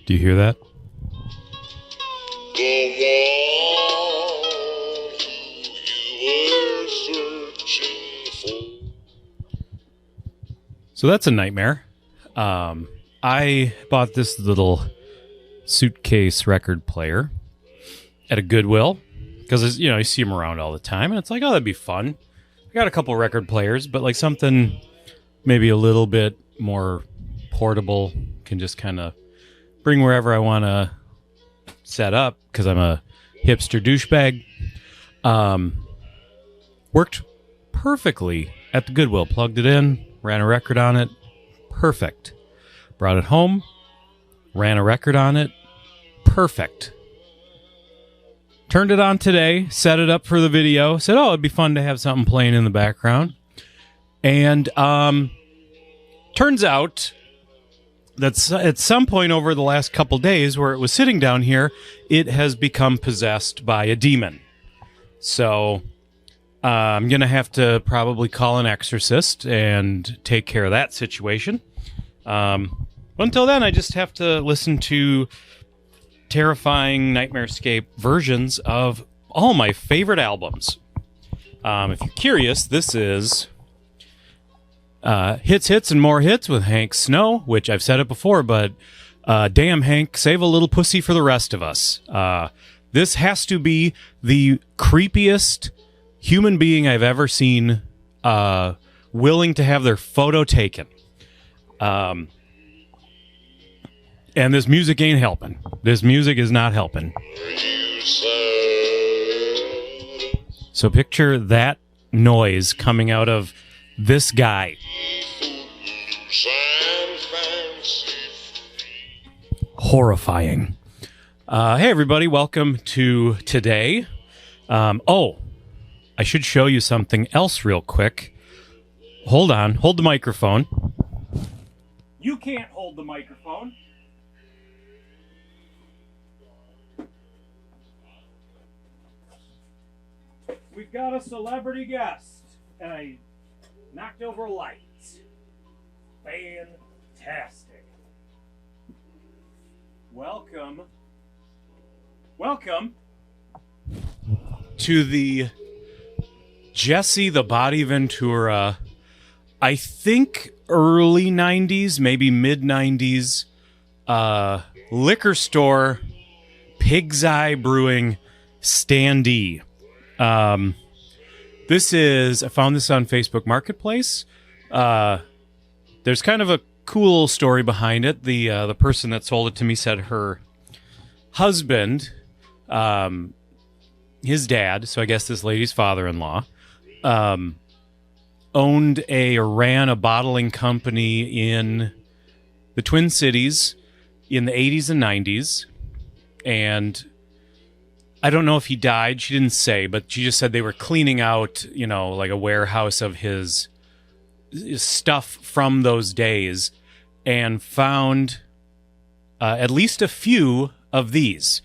Do you hear that? So that's a nightmare. I bought this little suitcase record player at a Goodwill because, you know, you see them around all the time, and it's like, oh, that'd be fun. I got a couple record players, but like something maybe a little bit more portable, can just kind of bring wherever I want to set up because I'm a hipster douchebag. Worked perfectly at the Goodwill. Plugged it in, ran a record on it. Perfect. Brought it home, ran a record on it. Perfect. Turned it on today, set it up for the video. Said, oh, it'd be fun to have something playing in the background. And turns out that at some point over the last couple days where it was sitting down here, it has become possessed by a demon. So I'm going to have to probably call an exorcist and take care of that situation. Until then, I just have to listen to terrifying Nightmarescape versions of all my favorite albums. If you're curious, this is Hits, Hits, and More Hits with Hank Snow, which I've said it before, but damn, Hank, save a little pussy for the rest of us. This has to be the creepiest human being I've ever seen willing to have their photo taken. And this music ain't helping. This music is not helping. So picture that noise coming out of this guy. Horrifying. Hey, everybody. Welcome to today. I should show you something else real quick. Hold on. Hold the microphone. You can't hold the microphone. We've got a celebrity guest, and I knocked over a light. Fantastic. Welcome to the Jesse the Body Ventura, I think early 90s, maybe mid 90s, liquor store, Pig's Eye Brewing standee. This is, I found this on Facebook Marketplace. There's kind of a cool story behind it. The person that sold it to me said her husband, his dad, so I guess this lady's father-in-law, ran a bottling company in the Twin Cities in the 80s and 90s. And I don't know if he died. She didn't say, but she just said they were cleaning out, you know, like a warehouse of his stuff from those days and found at least a few of these.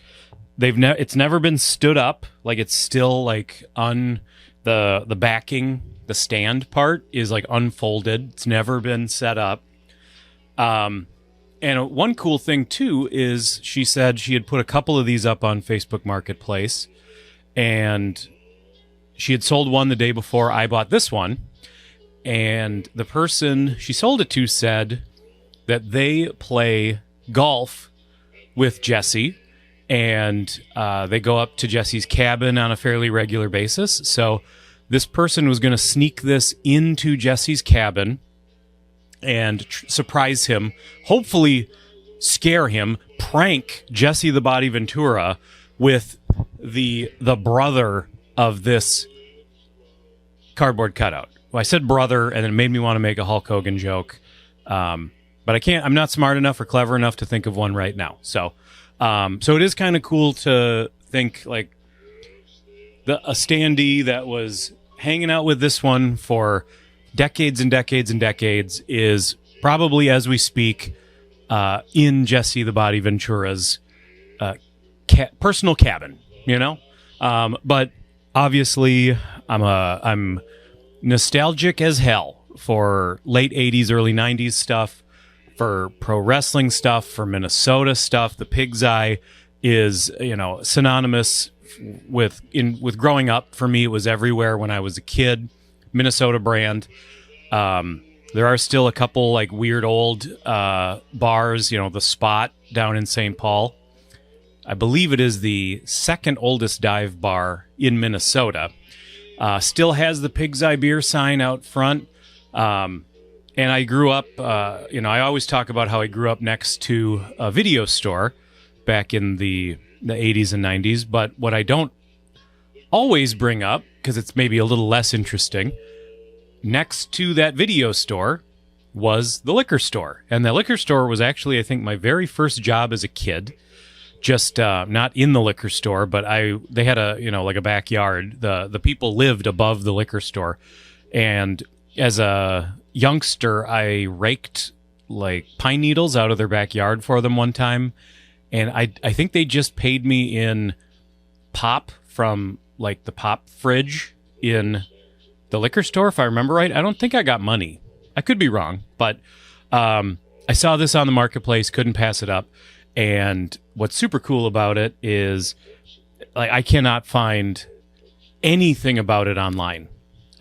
It's never been stood up. Like, it's still like the backing, the stand part is like unfolded. It's never been set up. And one cool thing, too, is she said she had put a couple of these up on Facebook Marketplace, and she had sold one the day before I bought this one. And the person she sold it to said that they play golf with Jesse, and they go up to Jesse's cabin on a fairly regular basis. So this person was going to sneak this into Jesse's cabin and surprise him, hopefully scare him, prank Jesse the Body Ventura with the brother of this cardboard cutout. Well, I said brother, and it made me want to make a Hulk Hogan joke, but I can't. I'm not smart enough or clever enough to think of one right now. So it is kind of cool to think like a standee that was hanging out with this one for decades and decades and decades is probably, as we speak, in Jesse the Body Ventura's personal cabin, you know? But obviously, I'm nostalgic as hell for late 80s, early 90s stuff. for pro wrestling stuff, for Minnesota stuff. The Pig's Eye is, synonymous with growing up. For me, it was everywhere when I was a kid. Minnesota brand. There are still a couple like weird old bars, the Spot down in St. Paul. I believe it is the second oldest dive bar in Minnesota. Still has the Pig's Eye beer sign out front. And I grew up, I always talk about how I grew up next to a video store back in the 80s and 90s. But what I don't always bring up, because it's maybe a little less interesting, next to that video store was the liquor store. And the liquor store was actually, I think, my very first job as a kid. Just not in the liquor store, but they had a backyard. The people lived above the liquor store. And as a youngster, I raked like pine needles out of their backyard for them one time. And I think they just paid me in pop from like the pop fridge in the liquor store, if I remember right. I don't think I got money. I could be wrong, but I saw this on the marketplace, couldn't pass it up. And what's super cool about it is, like, I cannot find anything about it online.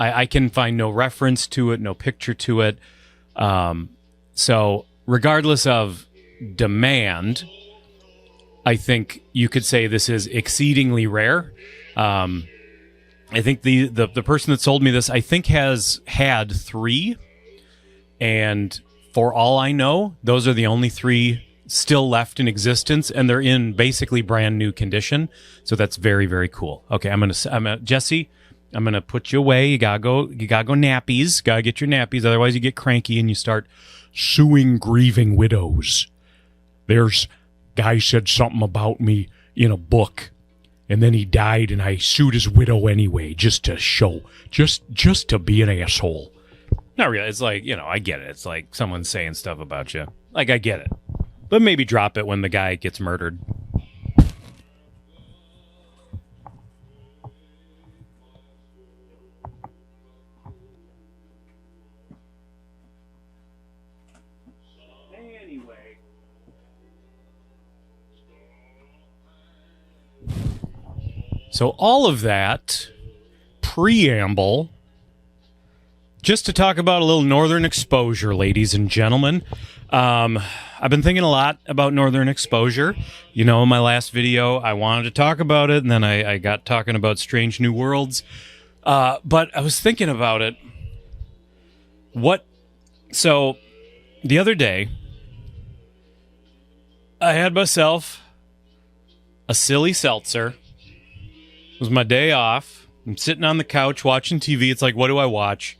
I can find no reference to it, no picture to it. So regardless of demand, I think you could say this is exceedingly rare. I think the person that sold me this, I think, has had 3. And for all I know, those are the only 3 still left in existence, and they're in basically brand new condition. So that's very, very cool. Okay, Jesse, I'm gonna put you away. You gotta go nappies. Gotta get your nappies. Otherwise, you get cranky and you start suing grieving widows. There's guy said something about me in a book, and then he died, and I sued his widow anyway, just to show, just to be an asshole. Not really. It's like, I get it. It's like someone saying stuff about you. Like, I get it. But maybe drop it when the guy gets murdered. Anyway. So all of that preamble, just to talk about a little Northern Exposure, ladies and gentlemen. I've been thinking a lot about Northern Exposure. In my last video, I wanted to talk about it, and then I got talking about Strange New Worlds. But I was thinking about it. So, the other day, I had myself a silly seltzer. It was my day off. I'm sitting on the couch watching TV. It's like, what do I watch?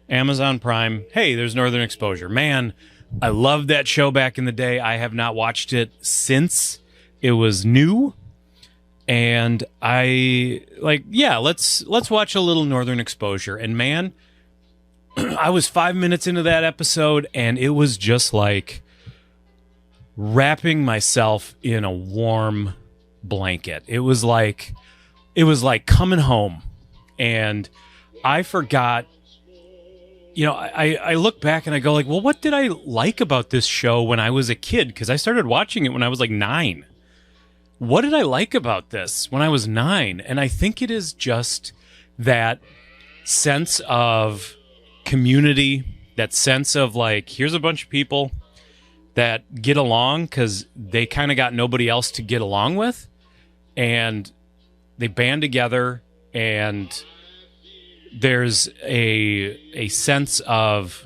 Amazon Prime. Hey, there's Northern Exposure. Man, I loved that show back in the day. I have not watched it since it was new. And let's watch a little Northern Exposure. And man, I was 5 minutes into that episode, and it was just like wrapping myself in a warm blanket. It was like coming home. And I forgot. I look back and I go like, well, what did I like about this show when I was a kid? Because I started watching it when I was like 9. What did I like about this when I was 9? And I think it is just that sense of community, that sense of like, here's a bunch of people that get along because they kind of got nobody else to get along with. And they band together, and there's a sense of,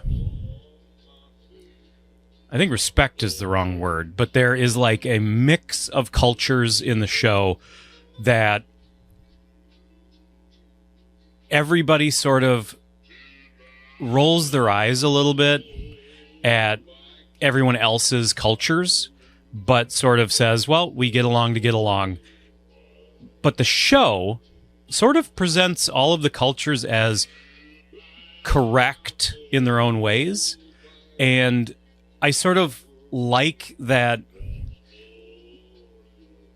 I think respect is the wrong word, but there is like a mix of cultures in the show that everybody sort of rolls their eyes a little bit at everyone else's cultures, but sort of says, well, we get along to get along. But the show sort of presents all of the cultures as correct in their own ways. And I sort of like that,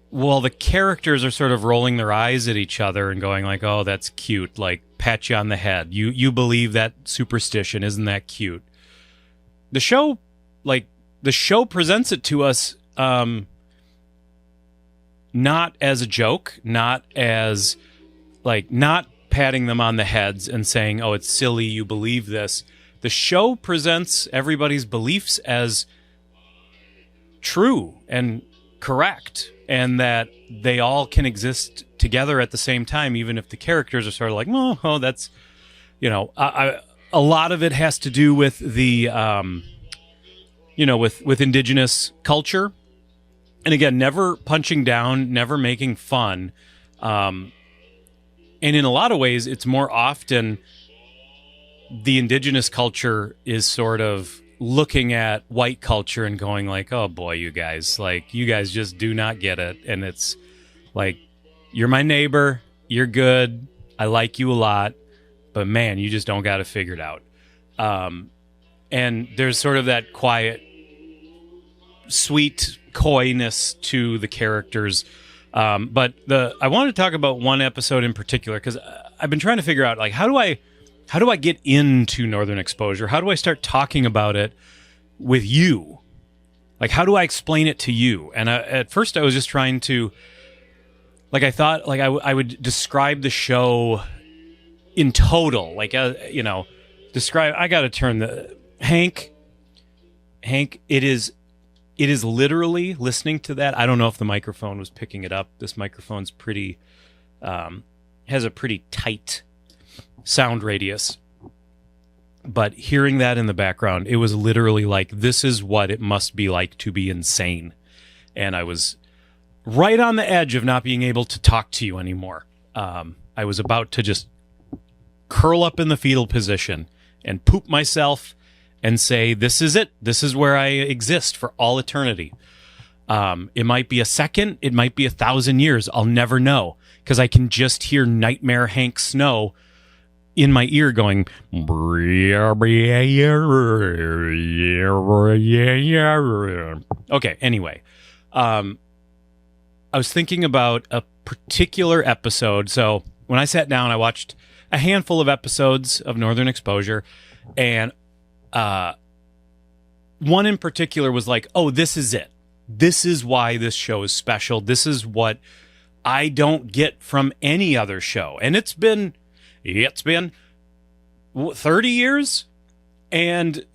well, the characters are sort of rolling their eyes at each other and going like, oh, that's cute. Like, pat you on the head. You believe that superstition. Isn't that cute? The show, like, the show presents it to us not as a joke, not as like not patting them on the heads and saying, "Oh, it's silly, you believe this." The show presents everybody's beliefs as true and correct, and that they all can exist together at the same time, even if the characters are sort of like, "Oh, that's," a lot of it has to do with the, with indigenous culture. And again, never punching down, never making fun. And in a lot of ways, it's more often the indigenous culture is sort of looking at white culture and going like, "Oh boy, you guys just do not get it." And it's like, "You're my neighbor. You're good. I like you a lot. But man, you just don't got it figured out." And there's sort of that quiet, sweet coyness to the characters. But I want to talk about one episode in particular, because I've been trying to figure out, like, how do I get into Northern Exposure? How do I start talking about it with you? Like, how do I explain it to you? And at first I was just trying to, like, I thought, like, I would describe the show in total, like, describe. I got to turn the Hank. It is literally listening to that. I don't know if the microphone was picking it up. This microphone's pretty, has a pretty tight sound radius. But hearing that in the background, it was literally like, this is what it must be like to be insane. And I was right on the edge of not being able to talk to you anymore. I was about to just curl up in the fetal position and poop myself and say, this is it. This is where I exist for all eternity. It might be a second. It might be 1,000 years. I'll never know, because I can just hear Nightmare Hank Snow in my ear going. Okay, anyway. I was thinking about a particular episode. So when I sat down, I watched a handful of episodes of Northern Exposure, and one in particular was like, "Oh, this is it. This is why this show is special. This is what I don't get from any other show." And it's been 30 years, and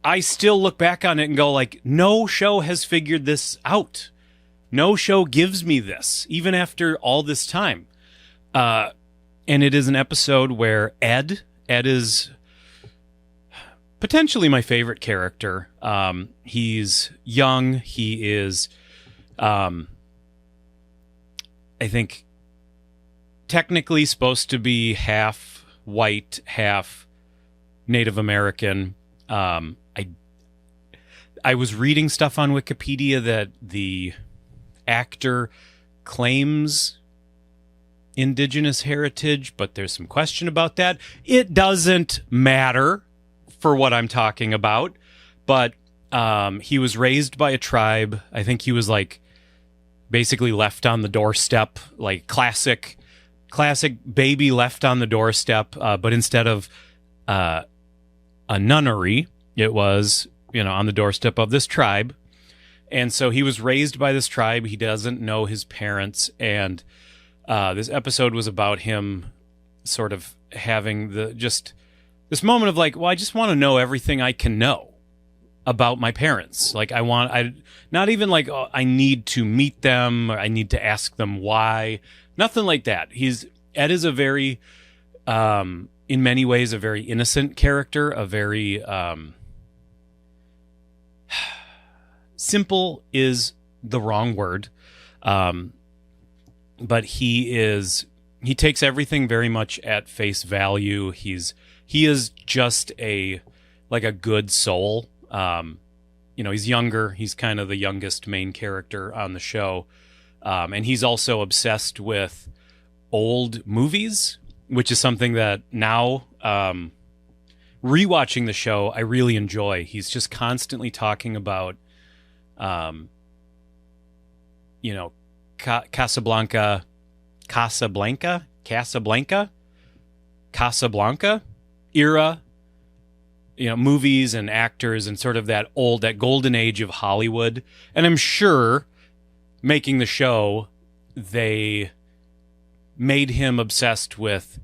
I still look back on it and go like, no show has figured this out. No show gives me this, even after all this time. And it is an episode where Ed is potentially my favorite character. He's young. He is, I think, technically supposed to be half white, half Native American. I was reading stuff on Wikipedia that the actor claims indigenous heritage, but there's some question about that. It doesn't matter for what I'm talking about, but he was raised by a tribe. I think he was like basically left on the doorstep, like classic baby left on the doorstep, but instead of a nunnery, it was, on the doorstep of this tribe. And so he was raised by this tribe. He doesn't know his parents, and this episode was about him sort of having this moment of like, well, I just want to know everything I can know about my parents. Like, not even like, oh, I need to meet them, or I need to ask them why. Nothing like that. Ed is a very, in many ways, a very innocent character, a very, simple is the wrong word. But he takes everything very much at face value. He is just a good soul. He's younger. He's kind of the youngest main character on the show. And he's also obsessed with old movies, which is something that now, rewatching the show, I really enjoy. He's just constantly talking about, Casablanca era movies and actors and sort of that golden age of Hollywood. And I'm sure making the show, they made him obsessed with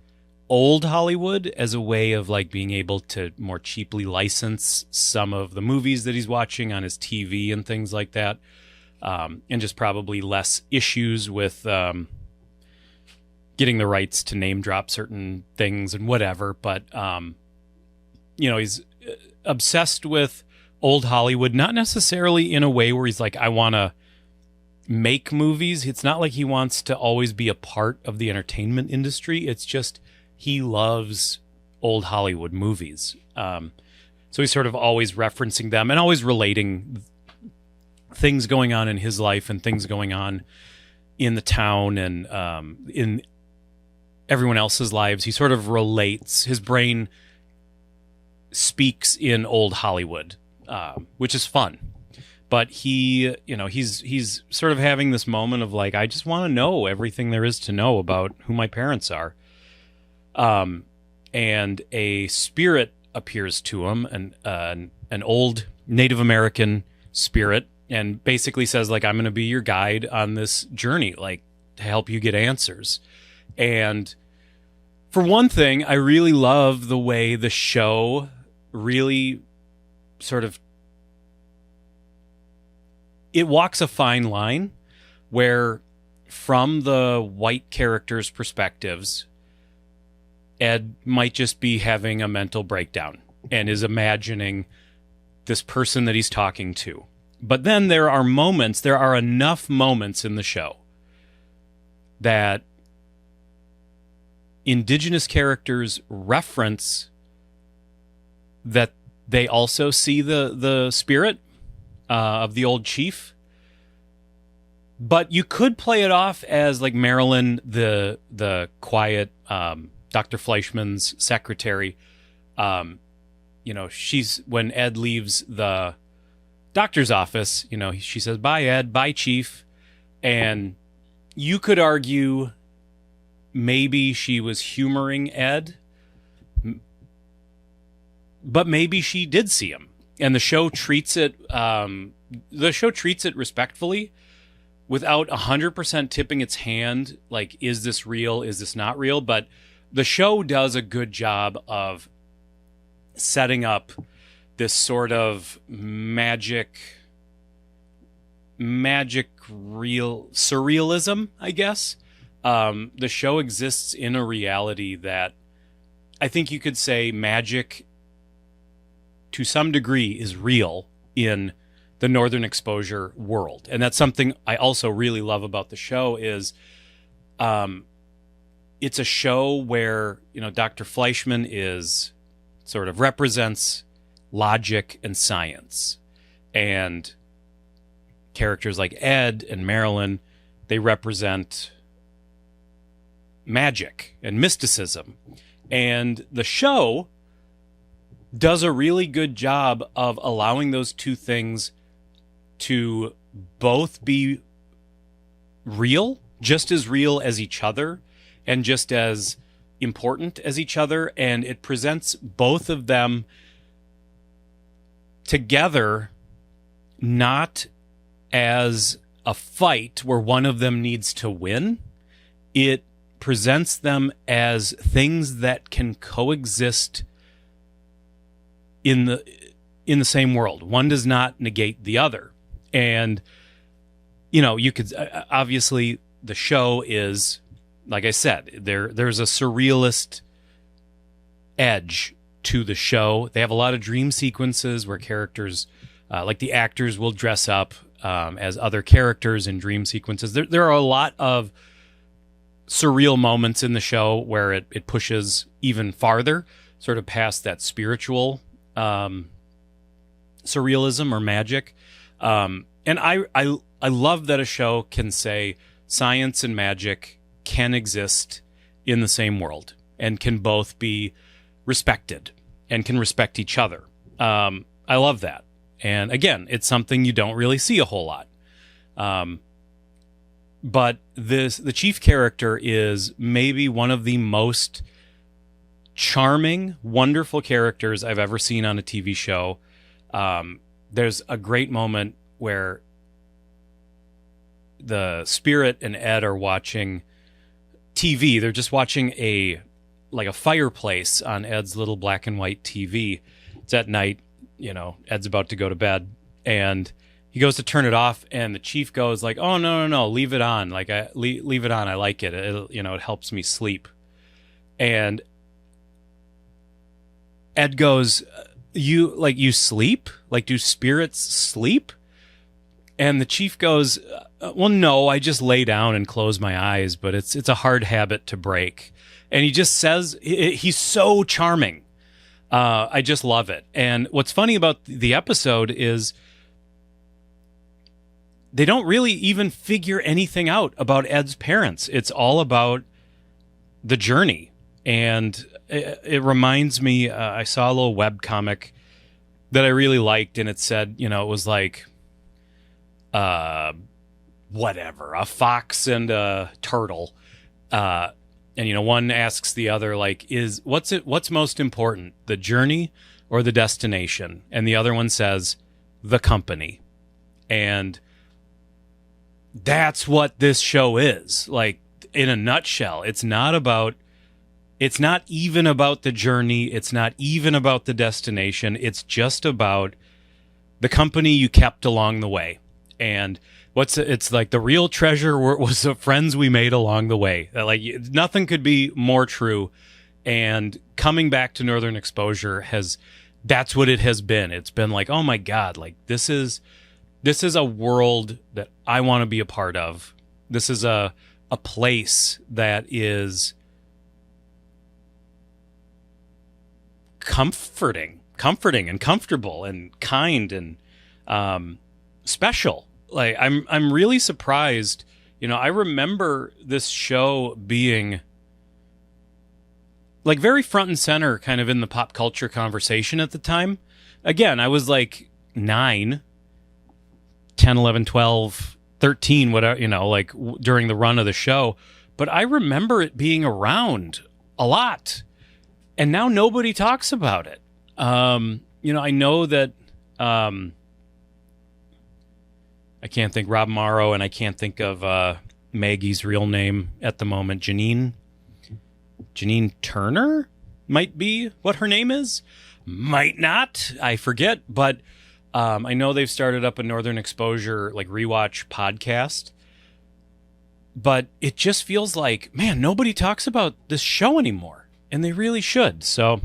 old Hollywood as a way of like being able to more cheaply license some of the movies that he's watching on his TV and things like that. And just probably less issues with getting the rights to name drop certain things and whatever. But, he's obsessed with old Hollywood, not necessarily in a way where he's like, I want to make movies. It's not like he wants to always be a part of the entertainment industry. It's just he loves old Hollywood movies. So he's sort of always referencing them and always relating things going on in his life and things going on in the town and in everyone else's lives. He sort of relates. His brain speaks in old Hollywood, which is fun. But he's sort of having this moment of like, I just want to know everything there is to know about who my parents are. And a spirit appears to him, an old Native American spirit, and basically says like, I'm going to be your guide on this journey, like to help you get answers. And for one thing, I really love the way the show really sort of, it walks a fine line where from the white characters' perspectives, Ed might just be having a mental breakdown and is imagining this person that he's talking to. But then there are enough moments in the show that indigenous characters reference that they also see the spirit of the old chief. But you could play it off as like Marilyn, the quiet Dr. Fleischman's secretary. She's, when Ed leaves the doctor's office, she says, bye, Ed, bye, chief. And you could argue maybe she was humoring Ed, but maybe she did see him. And the show treats it respectfully without 100% tipping its hand. Like, is this real? Is this not real? But the show does a good job of setting up this sort of magic real surrealism, I guess. The show exists in a reality that I think you could say magic to some degree is real in the Northern Exposure world. And that's something I also really love about the show is it's a show where, Dr. Fleischman is sort of represents logic and science, and characters like Ed and Marilyn, they represent magic and mysticism. And the show does a really good job of allowing those two things to both be real, just as real as each other, and just as important as each other. And it presents both of them together, not as a fight where one of them needs to win. It presents them as things that can coexist in the same world. One does not negate the other. And you could obviously, the show is, like I said, there's a surrealist edge to the show. They have a lot of dream sequences where characters, like the actors, will dress up as other characters in dream sequences. There are a lot of surreal moments in the show where it pushes even farther, sort of past that spiritual surrealism or magic. And I love that a show can say science and magic can exist in the same world and can both be respected and can respect each other. I love that. And again, it's something you don't really see a whole lot. But the chief character is maybe one of the most charming, wonderful characters I've ever seen on a TV show. There's a great moment where the Spirit and Ed are watching TV. They're just watching a fireplace on Ed's little black and white TV. It's at night, Ed's about to go to bed, and he goes to turn it off, and the chief goes like, "Oh, no, leave it on. Like, leave it on. I like it. It helps me sleep." And Ed goes, you sleep? Like, do spirits sleep?" And the chief goes, "Well, no, I just lay down and close my eyes, but it's a hard habit to break." And he just says, he's so charming. I just love it. And what's funny about the episode is they don't really even figure anything out about Ed's parents. It's all about the journey. And it reminds me, I saw a little webcomic that I really liked, and it said, it was like, whatever, a fox and a turtle. And, one asks the other, like, what's most important, the journey or the destination? And the other one says, the company. And that's what this show is. Like, in a nutshell, it's not even about the journey. It's not even about the destination. It's just about the company you kept along the way. And it's like the real treasure was the friends we made along the way. Like, nothing could be more true. And coming back to Northern Exposure that's what it has been. It's been like, oh my God, like this is a world that I want to be a part of. This is a place that is comforting and comfortable and kind and special. Like, I'm really surprised. I remember this show being like very front and center kind of in the pop culture conversation at the time. Again, I was like 9, 10, 11, 12, 13, whatever, during the run of the show. But I remember it being around a lot. And now nobody talks about it. I know that I can't think Rob Morrow, and I can't think of Maggie's real name at the moment. Janine Turner might be what her name is. Might not. I forget. But I know they've started up a Northern Exposure rewatch podcast. But it just feels like, man, nobody talks about this show anymore, and they really should. So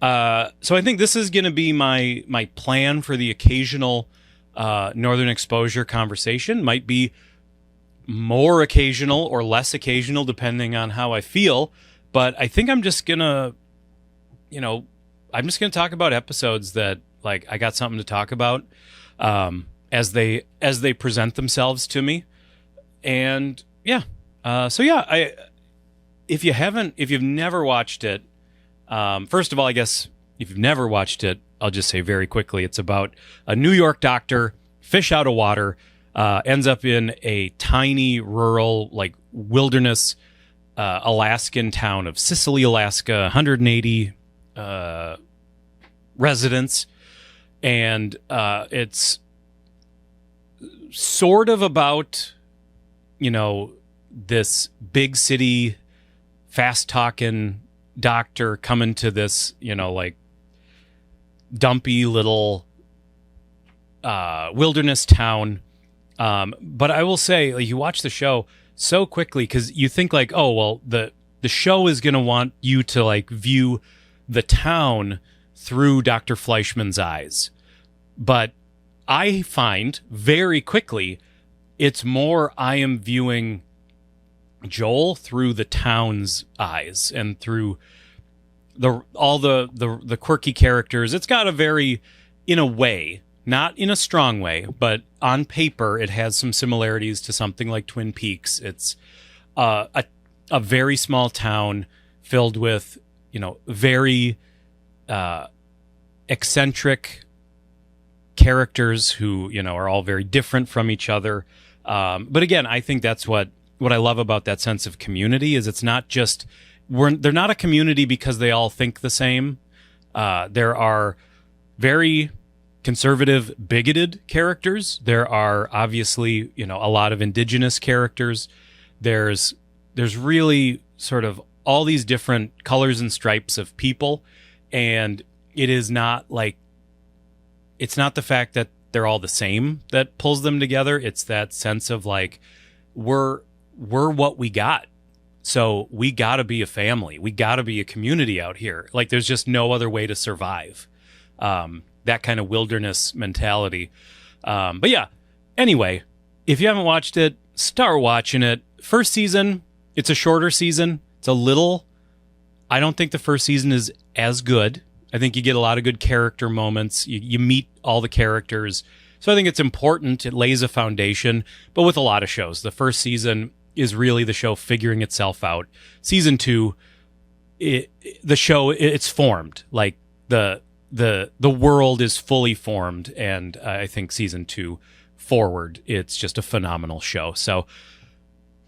I think this is going to be my plan for the occasional Northern Exposure conversation. Might be more occasional or less occasional depending on how I feel, but I think I'm just gonna talk about episodes that I got something to talk about as they present themselves to me. And if you've never watched it, first of all, I guess if you've never watched it, I'll just say very quickly, it's about a New York doctor, fish out of water, ends up in a tiny rural, wilderness, Alaskan town of Sicily, Alaska, 180 residents. And it's sort of about, this big city, fast-talking doctor coming to this, dumpy little wilderness town. But I will say, you watch the show so quickly because you think oh, well, the show is going to want you to view the town through Dr. Fleischman's eyes. But I find very quickly it's more I am viewing Joel through the town's eyes and through all the quirky characters. It's got a very, in a way, not in a strong way, but on paper it has some similarities to something like Twin Peaks. It's a very small town filled with very eccentric characters who are all very different from each other. But again, I think that's what I love about that sense of community is it's not just they're not a community because they all think the same. There are very conservative, bigoted characters. There are obviously, a lot of indigenous characters. There's really sort of all these different colors and stripes of people, and it is not like, it's not the fact that they're all the same that pulls them together. It's that sense of like, we're what we got. So we got to be a family. We got to be a community out here. Like, there's just no other way to survive. That kind of wilderness mentality. But yeah, anyway, if you haven't watched it, start watching it. First season, it's a shorter season. It's a little, I don't think the first season is as good. I think you get a lot of good character moments. You meet all the characters. So I think it's important. It lays a foundation. But with a lot of shows, the first season is really the show figuring itself out. Season 2, it's formed. Like the world is fully formed, and I think season 2 forward, it's just a phenomenal show. So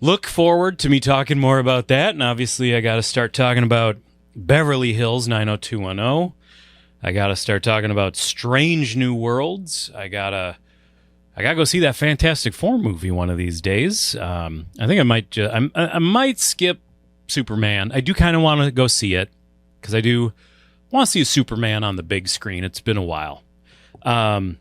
look forward to me talking more about that. And obviously, I got to start talking about Beverly Hills 90210. I got to start talking about Strange New Worlds. I gotta go see that Fantastic Four movie one of these days. I think I might I might skip Superman. I do kind of want to go see it because I do want to see a Superman on the big screen. It's been a while. But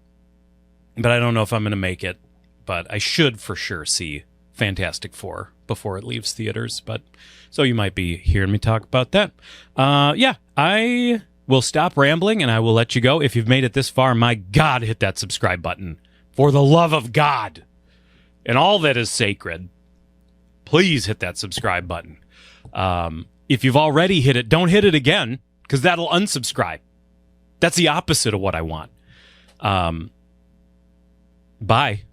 I don't know if I'm going to make it. But I should for sure see Fantastic Four before it leaves theaters. But so you might be hearing me talk about that. Yeah, I will stop rambling and I will let you go. If you've made it this far, my God, hit that subscribe button. For the love of God and all that is sacred, please hit that subscribe button. If you've already hit it, don't hit it again, because that'll unsubscribe. That's the opposite of what I want. Bye.